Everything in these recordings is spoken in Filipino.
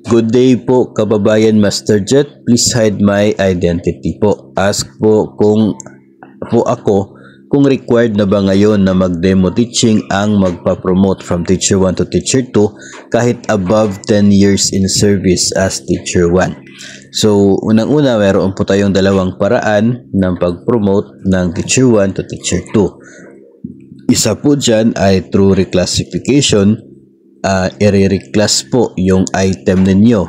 Good day po kababayan Master Jet, please hide my identity po. Ask po kung ako kung required na ba ngayon na mag-demo teaching ang magpa-promote from Teacher 1 to Teacher 2 kahit above 10 years in service as Teacher 1. So unang-una meron po tayong dalawang paraan ng pag-promote ng Teacher 1 to Teacher 2. Isa po dyan ay through reclassification. I-reclass po yung item ninyo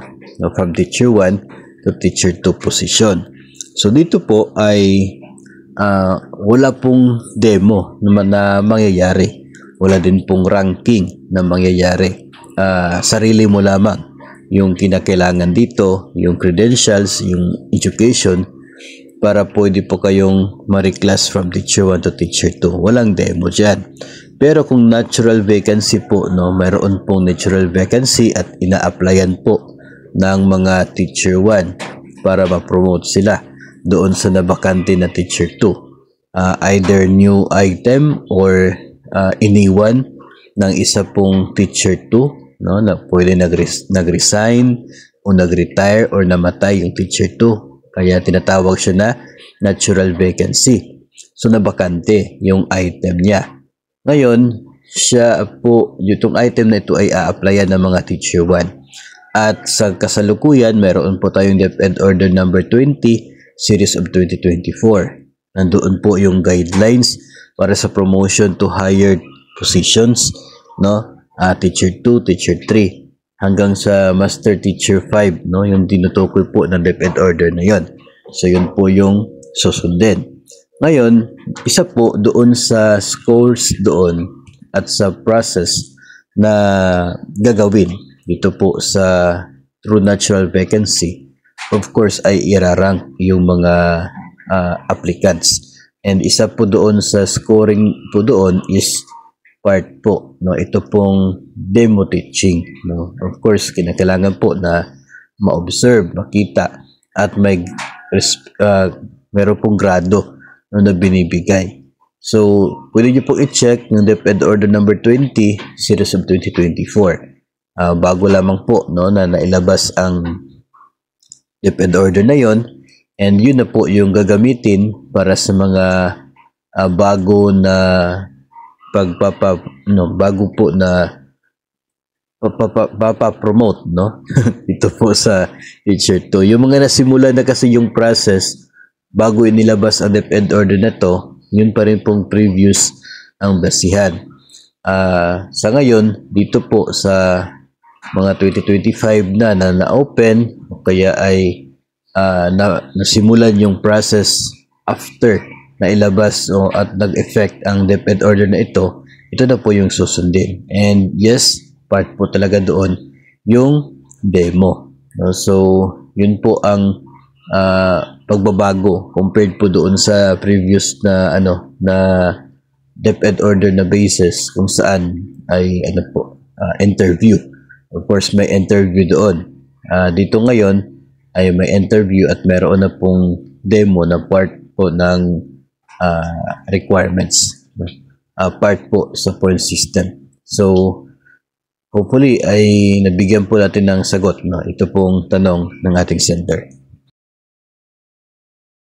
from Teacher 1 to Teacher 2 position. So dito po ay wala pong demo na mangyayari. Wala din pong ranking na mangyayari. Sarili mo lamang yung kinakailangan dito, yung credentials, yung education para pwede po kayong ma-reclass from Teacher 1 to Teacher 2. Walang demo dyan. Pero kung natural vacancy po, mayroon pong natural vacancy at ina-applyan po ng mga Teacher 1 para ma-promote sila doon sa nabakante na Teacher 2. Either new item or iniwan ng isa pong Teacher 2, na pwede nag-resign o nag-retire or namatay yung Teacher 2. Kaya tinatawag siya na natural vacancy. So nabakante yung item niya. Ngayon, siya po, itong item na ito ay a-applyan ng mga Teacher 1. At sa kasalukuyan, meron po tayong DepEd Order number 20, Series of 2024. Nandoon po yung guidelines para sa promotion to higher positions, Teacher 2, Teacher 3, hanggang sa Master Teacher 5, yung tinutukoy po ng DepEd Order na yon. So, yun po yung susundin. Ngayon, isa po doon sa scores doon at sa process na gagawin dito po sa true natural vacancy, of course ay irarank yung mga applicants. And isa po doon sa scoring po doon is part po, ito pong demo teaching. Of course, kinakailangan po na ma-observe, makita at meron pong grado na binibigay. So, pwede nyo pong i-check yung DepEd Order number 20, Series of 2024. Bago lamang po na nailabas ang DepEd Order na yon, and yun na po yung gagamitin para sa mga bago na bago po na papapromote ito po sa Teacher 2. Yung mga nasimula na kasi yung process bago inilabas ang DepEd Order na to, yun pa rin pong previous ang basihan. Sa ngayon, dito po sa mga 2025 na open o kaya ay nasimulan yung process after na ilabas at nag-effect ang DepEd Order na ito na po yung susundin. And yes, part po talaga doon yung demo. So, yun po ang pagbabago compared po doon sa previous na DepEd Order na basis kung saan ay interview. Of course, may interview doon. Dito ngayon ay may interview at meron na pong demo na part po ng requirements. Part po sa point system. So, hopefully ay nabigyan po natin ng sagot ito pong tanong ng ating center.